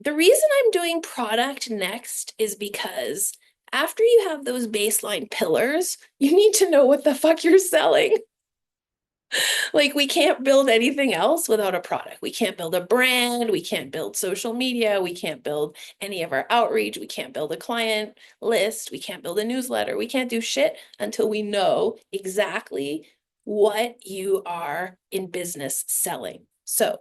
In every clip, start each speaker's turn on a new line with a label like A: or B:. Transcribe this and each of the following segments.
A: The reason I'm doing product next is because after you have those baseline pillars, you need to know what the fuck you're selling. Like, we can't build anything else without a product. We can't build a brand. We can't build social media. We can't build any of our outreach. We can't build a client list. We can't build a newsletter. We can't do shit until we know exactly what you are in business selling. So,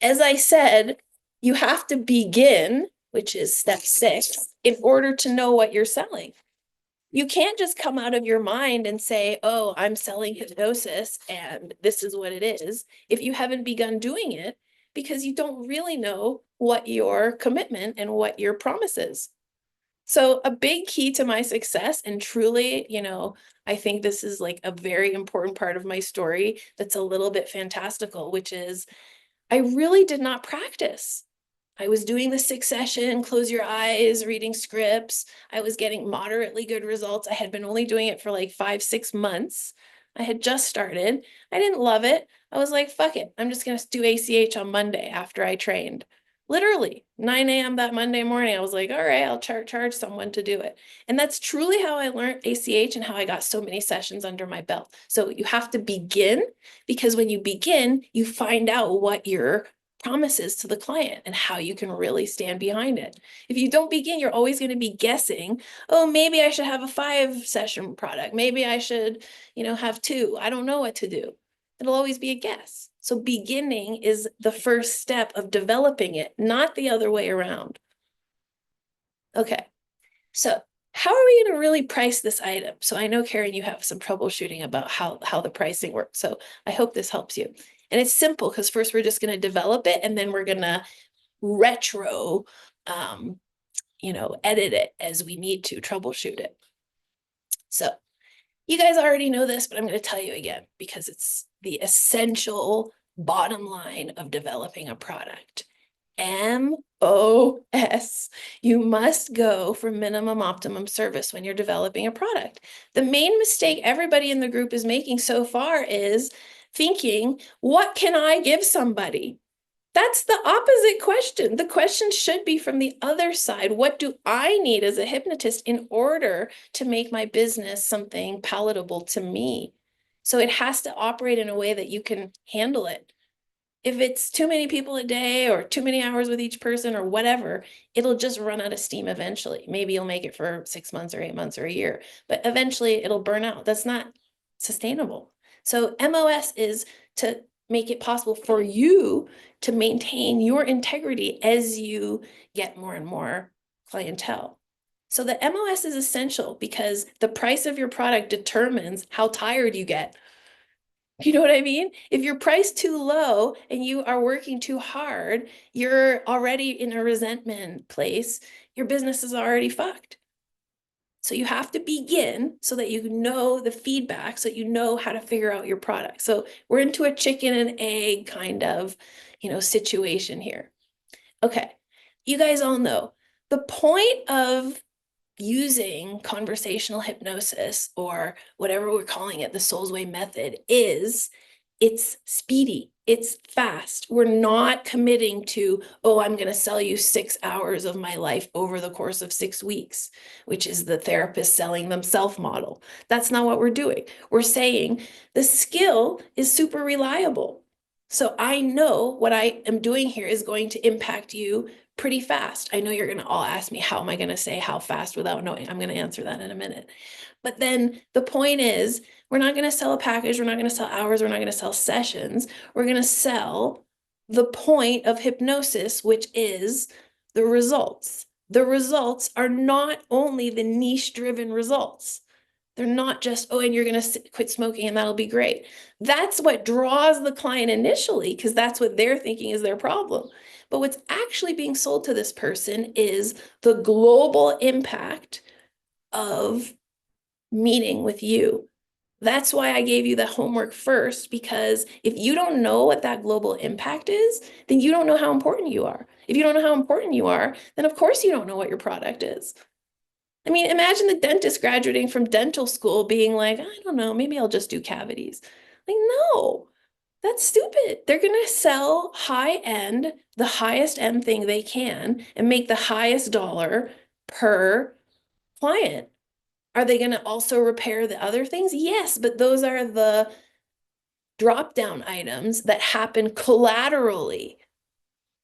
A: as I said, you have to begin, which is step 6, in order to know what you're selling. You can't just come out of your mind and say, oh, I'm selling hypnosis and this is what it is, if you haven't begun doing it, because you don't really know what your commitment and what your promise is. So a big key to my success, and truly, I think this is like a very important part of my story that's a little bit fantastical, which is I really did not practice. I was doing the succession, close your eyes, reading scripts. I was getting moderately good results. I had been only doing it for like 5-6 months. I had just started. I didn't love it. I was like, fuck it. I'm just going to do ACH on Monday after I trained. Literally 9 a.m. that Monday morning, I was like, all right, I'll charge someone to do it. And that's truly how I learned ACH and how I got so many sessions under my belt. So you have to begin, because when you begin, you find out what your promises to the client and how you can really stand behind it. If you don't begin, you're always going to be guessing, oh, maybe I should have a 5-session product. Maybe I should, have 2. I don't know what to do. It'll always be a guess. So beginning is the first step of developing it, not the other way around. Okay, so how are we going to really price this item? So I know, Karen, you have some troubleshooting about how the pricing works. So I hope this helps you. And it's simple, because first we're just going to develop it, and then we're going to retro, edit it as we need to, troubleshoot it. So you guys already know this, but I'm going to tell you again, because it's the essential bottom line of developing a product. MOS. You must go for minimum optimum service when you're developing a product. The main mistake everybody in the group is making so far is thinking, what can I give somebody? That's the opposite question. The question should be from the other side. What do I need as a hypnotist in order to make my business something palatable to me? So it has to operate in a way that you can handle it. If it's too many people a day or too many hours with each person or whatever, it'll just run out of steam eventually. Maybe you'll make it for 6 months or 8 months or a year, but eventually it'll burn out. That's not sustainable. So MOS is to make it possible for you to maintain your integrity as you get more and more clientele. So the MOS is essential because the price of your product determines how tired you get. You know what I mean? If you're priced too low and you are working too hard, you're already in a resentment place. Your business is already fucked. So you have to begin so that you know the feedback, so that you know how to figure out your product. So we're into a chicken and egg kind of, situation here. Okay. You guys all know the point of using conversational hypnosis, or whatever we're calling it, the Soulsway method, is it's speedy, it's fast. We're not committing to, oh, I'm going to sell you 6 hours of my life over the course of 6 weeks, which is the therapist selling themselves model. That's not what we're doing. We're saying the skill is super reliable. So I know what I am doing here is going to impact you pretty fast. I know you're going to all ask me, how am I going to say how fast without knowing? I'm going to answer that in a minute. But then the point is, we're not going to sell a package. We're not going to sell hours. We're not going to sell sessions. We're going to sell the point of hypnosis, which is the results. The results are not only the niche-driven results. They're not just, oh, and you're going to quit smoking and that'll be great. That's what draws the client initially, because that's what they're thinking is their problem. But what's actually being sold to this person is the global impact of meeting with you. That's why I gave you the homework first, because if you don't know what that global impact is, then you don't know how important you are. If you don't know how important you are, then of course you don't know what your product is. I mean, imagine the dentist graduating from dental school being like, I don't know, maybe I'll just do cavities. Like, no, That's stupid. They're going to sell high end, the highest end thing they can, and make the highest dollar per client. Are they going to also repair the other things? Yes, but those are the drop down items that happen collaterally,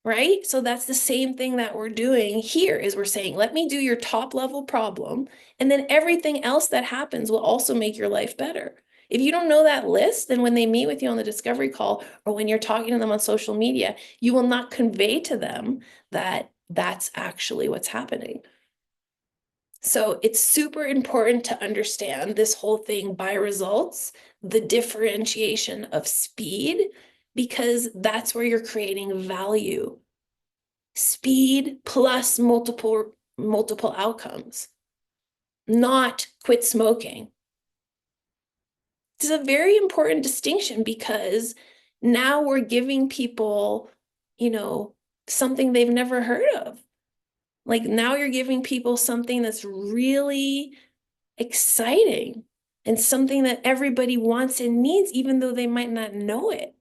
A: right? So that's the same thing that we're doing here is we're saying, let me do your top level problem, and then everything else that happens will also make your life better. If you don't know that list, then when they meet with you on the discovery call or when you're talking to them on social media, you will not convey to them that that's actually what's happening. So it's super important to understand this whole thing by results, the differentiation of speed, because that's where you're creating value. Speed plus multiple outcomes, not quit smoking. It's a very important distinction because now we're giving people, something they've never heard of. Like now you're giving people something that's really exciting and something that everybody wants and needs, even though they might not know it.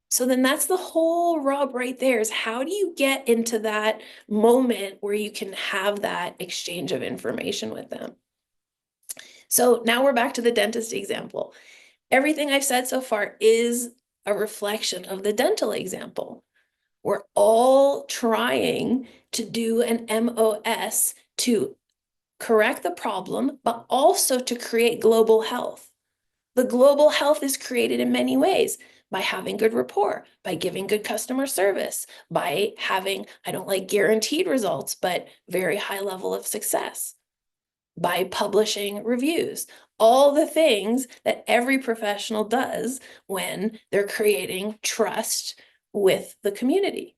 A: So then that's the whole rub right there is how do you get into that moment where you can have that exchange of information with them? So now we're back to the dentist example. Everything I've said so far is a reflection of the dental example. We're all trying to do an MOS to correct the problem, but also to create global health. The global health is created in many ways by having good rapport, by giving good customer service, by having, I don't like guaranteed results, but very high level of success, by publishing reviews, all the things that every professional does when they're creating trust with the community.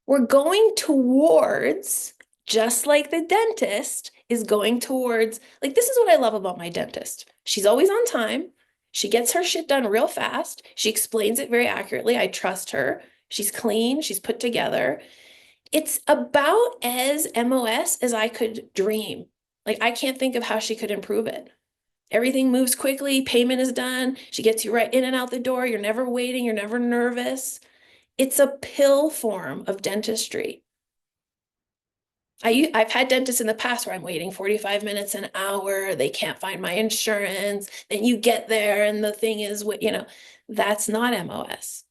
A: We're going towards, just like the dentist is going towards, like, this is what I love about my dentist. She's always on time. She gets her shit done real fast. She explains it very accurately. I trust her. She's clean. She's put together. It's about as MOS as I could dream. Like, I can't think of how she could improve it. Everything moves quickly. Payment is done. She gets you right in and out the door. You're never waiting. You're never nervous. It's a pill form of dentistry. I've had dentists in the past where I'm waiting 45 minutes, an hour, they can't find my insurance, then you get there and the thing is, that's not MOS.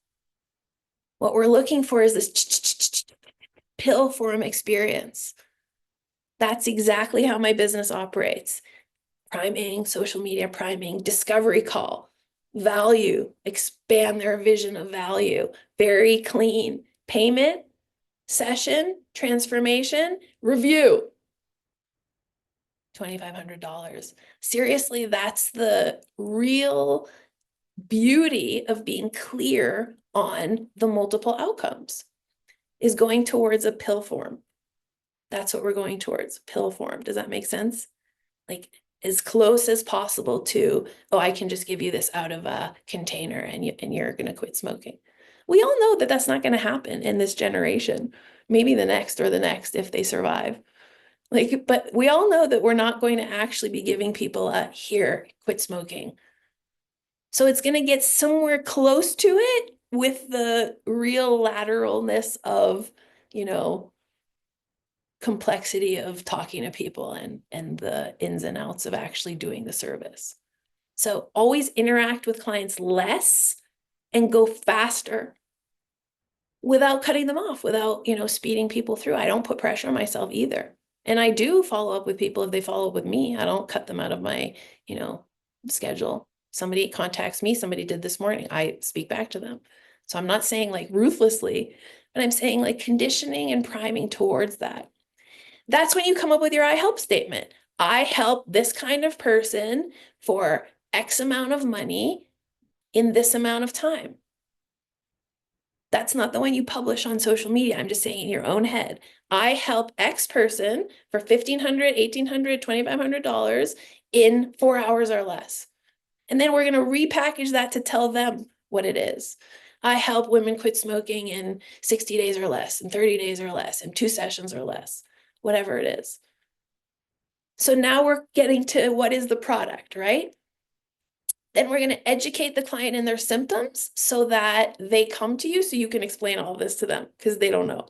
A: What we're looking for is this pill form experience. That's exactly how my business operates. Priming, social media priming, discovery call, value, expand their vision of value, very clean, payment, session, transformation, review. $2,500. Seriously, that's the real beauty of being clear on the multiple outcomes, is going towards a pill form. That's what we're going towards, pill form. Does that make sense? Like as close as possible to, oh, I can just give you this out of a container and you're going to quit smoking. We all know that that's not going to happen in this generation, maybe the next or the next if they survive. Like, but we all know that we're not going to actually be giving people a here, quit smoking. So it's going to get somewhere close to it with the real lateralness of, complexity of talking to people and the ins and outs of actually doing the service. So always interact with clients less and go faster without cutting them off, without, speeding people through. I don't put pressure on myself either. And I do follow up with people if they follow up with me. I don't cut them out of my, schedule. Somebody contacts me, somebody did this morning, I speak back to them. So I'm not saying like ruthlessly, but I'm saying like conditioning and priming towards that. That's when you come up with your I help statement. I help this kind of person for X amount of money in this amount of time. That's not the one you publish on social media. I'm just saying in your own head. I help X person for $1,500, $1,800, $2,500 in 4 hours or less. And then we're going to repackage that to tell them what it is. I help women quit smoking in 60 days or less, in 30 days or less, in 2 sessions or less, whatever it is. So now we're getting to what is the product, right? Then we're going to educate the client in their symptoms so that they come to you so you can explain all this to them because they don't know.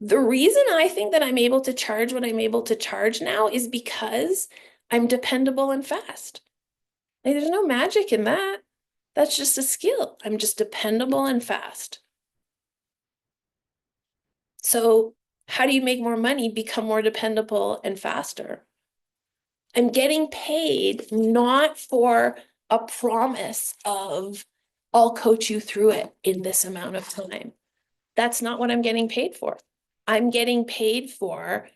A: The reason I think that I'm able to charge what I'm able to charge now is because I'm dependable and fast. Like, there's no magic in that. That's just a skill. I'm just dependable and fast. So how do you make more money, become more dependable and faster? I'm getting paid not for a promise of I'll coach you through it in this amount of time. That's not what I'm getting paid for. I'm getting paid for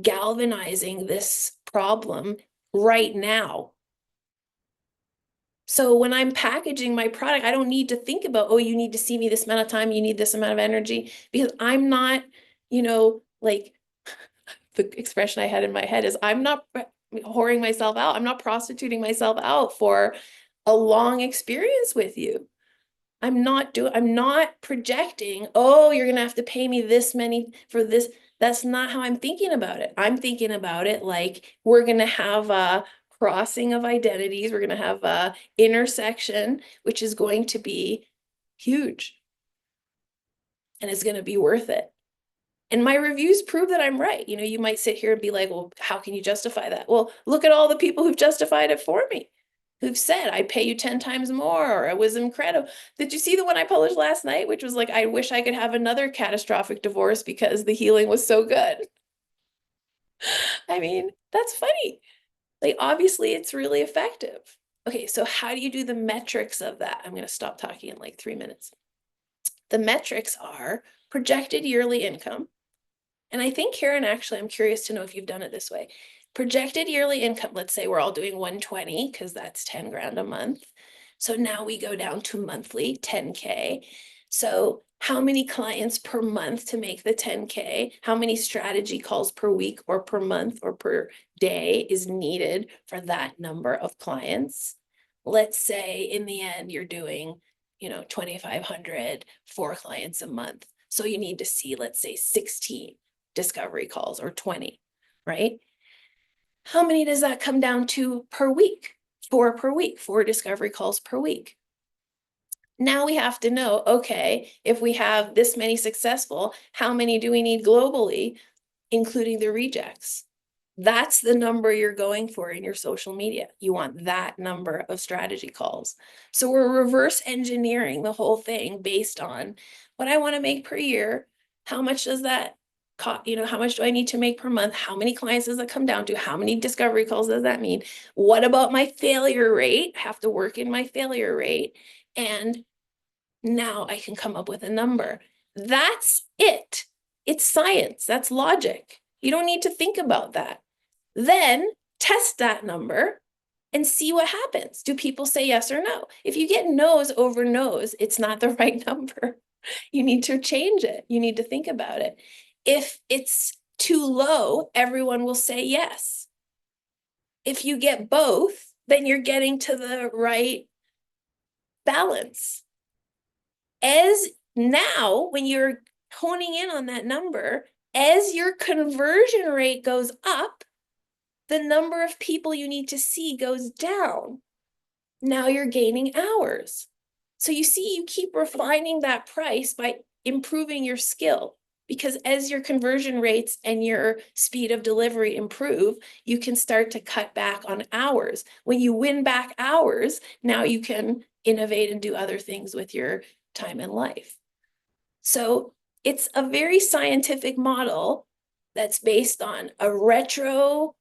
A: galvanizing this problem right now. So when I'm packaging my product, I don't need to think about, oh, you need to see me this amount of time, you need this amount of energy, because I'm not, like the expression I had in my head is I'm not whoring myself out. I'm not prostituting myself out for a long experience with you. I'm not projecting, oh, you're going to have to pay me this many for this. That's not how I'm thinking about it. I'm thinking about it like we're going to have a crossing of identities. We're going to have a intersection, which is going to be huge. And it's going to be worth it. And my reviews prove that I'm right. You might sit here and be like, well, how can you justify that? Well, look at all the people who've justified it for me, who've said, I'd pay you 10 times more, or it was incredible. Did you see the one I published last night, which was like, I wish I could have another catastrophic divorce because the healing was so good. I mean, that's funny. Like, obviously, it's really effective. Okay, so how do you do the metrics of that? I'm going to stop talking in like 3 minutes. The metrics are projected yearly income. And I think, Karen, actually, I'm curious to know if you've done it this way. Projected yearly income, let's say we're all doing 120 because that's 10 grand a month. So now we go down to monthly 10K. So how many clients per month to make the 10K? How many strategy calls per week or per month or per day is needed for that number of clients? Let's say in the end, you're doing, 2,500 for clients a month. So you need to see, let's say 16 discovery calls or 20, right? How many does that come down to per week? 4 per week, 4 discovery calls per week. Now we have to know, okay, if we have this many successful, how many do we need globally, including the rejects? That's the number you're going for in your social media. You want that number of strategy calls. So we're reverse engineering the whole thing based on what I want to make per year. How much does that cost? How much do I need to make per month? How many clients does that come down to? How many discovery calls does that mean? What about my failure rate? I have to work in my failure rate. And now I can come up with a number. That's it. It's science. That's logic. You don't need to think about that. Then test that number and see what happens. Do people say yes or no? If you get no's over no's, it's not the right number. You need to change it. You need to think about it. If it's too low, everyone will say yes. If you get both, then you're getting to the right balance. As now, when you're honing in on that number, as your conversion rate goes up, the number of people you need to see goes down. Now you're gaining hours. So you see, you keep refining that price by improving your skill, because as your conversion rates and your speed of delivery improve, you can start to cut back on hours. When you win back hours, now you can innovate and do other things with your time in life. So it's a very scientific model that's based on a retrospective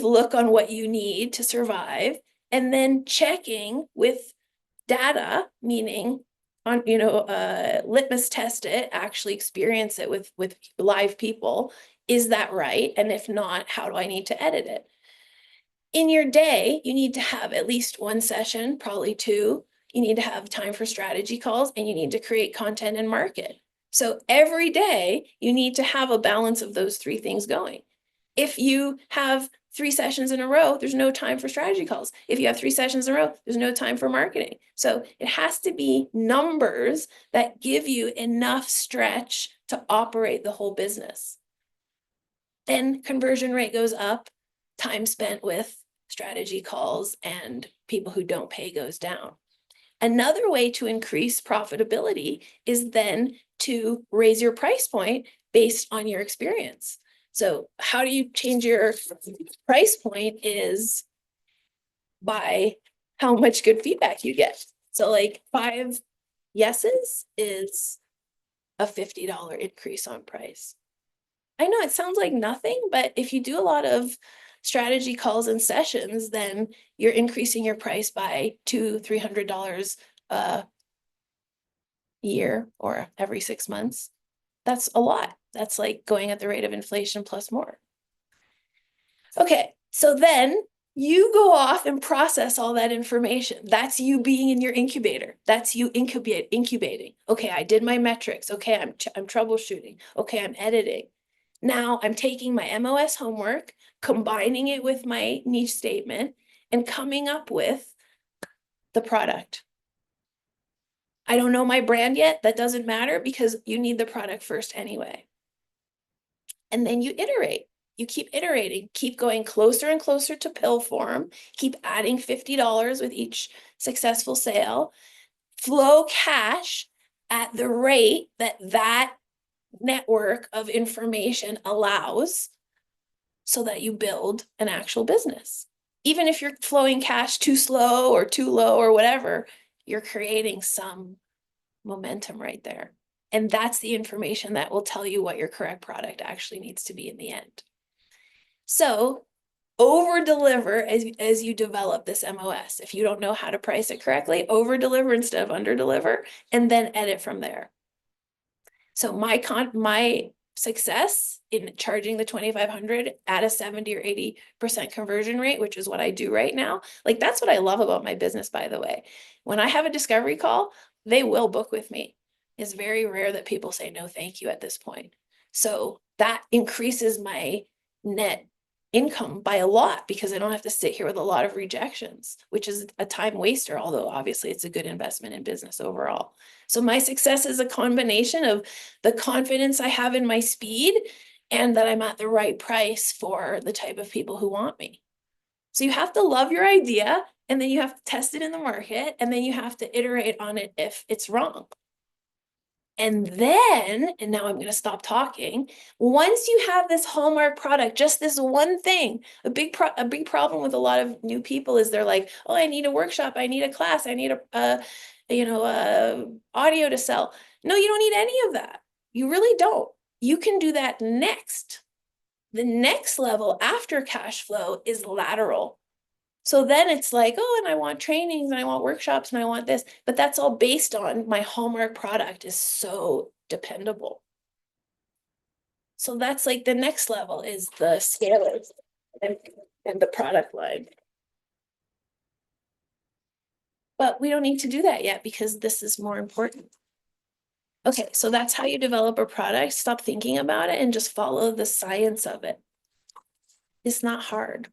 A: look on what you need to survive, and then checking with data, meaning on, litmus test it, actually experience it with live people. Is that right? And if not, how do I need to edit it? In your day, you need to have at least 1 session, probably 2. You need to have time for strategy calls, and you need to create content and market. So every day, you need to have a balance of those 3 things going. If you have 3 sessions in a row, there's no time for strategy calls. If you have 3 sessions in a row, there's no time for marketing. So it has to be numbers that give you enough stretch to operate the whole business. Then conversion rate goes up, time spent with strategy calls and people who don't pay goes down. Another way to increase profitability is then to raise your price point based on your experience. So how do you change your price point is by how much good feedback you get. So like 5 yeses is a $50 increase on price. I know it sounds like nothing, but if you do a lot of strategy calls and sessions, then you're increasing your price by $200-300 a year or every 6 months. That's a lot. That's like going at the rate of inflation plus more. Okay, so then you go off and process all that information. That's you being in your incubator. That's you incubating. Okay, I did my metrics. Okay, I'm troubleshooting. Okay, I'm editing. Now I'm taking my MOS homework, combining it with my niche statement, and coming up with the product. I don't know my brand yet. That doesn't matter because you need the product first anyway. And then you iterate. You keep iterating, keep going closer and closer to pill form, keep adding $50 with each successful sale, flow cash at the rate that that network of information allows so that you build an actual business. Even if you're flowing cash too slow or too low or whatever, you're creating some momentum right there. And that's the information that will tell you what your correct product actually needs to be in the end. So over deliver as you develop this MOS. If you don't know how to price it correctly, over deliver instead of under deliver, and then edit from there. So my success in charging the 2,500 at a 70 or 80% conversion rate, which is what I do right now. Like that's what I love about my business, by the way. When I have a discovery call, they will book with me. It's very rare that people say no, thank you at this point. So that increases my net income by a lot because I don't have to sit here with a lot of rejections, which is a time waster, although obviously it's a good investment in business overall. So my success is a combination of the confidence I have in my speed and that I'm at the right price for the type of people who want me. So you have to love your idea and then you have to test it in the market and then you have to iterate on it if it's wrong. And then, and now I'm going to stop talking, once you have this hallmark product, just this one thing, a big problem with a lot of new people is they're like, oh, I need a workshop, I need a class, I need a audio to sell. No, you don't need any of that. You really don't. You can do that next. The next level after cash flow is lateral. So then it's like, oh, and I want trainings and I want workshops and I want this, but that's all based on my hallmark product is so dependable. So that's like the next level is the scalers and the product line. But we don't need to do that yet because this is more important. Okay, so that's how you develop a product. Stop thinking about it and just follow the science of it. It's not hard.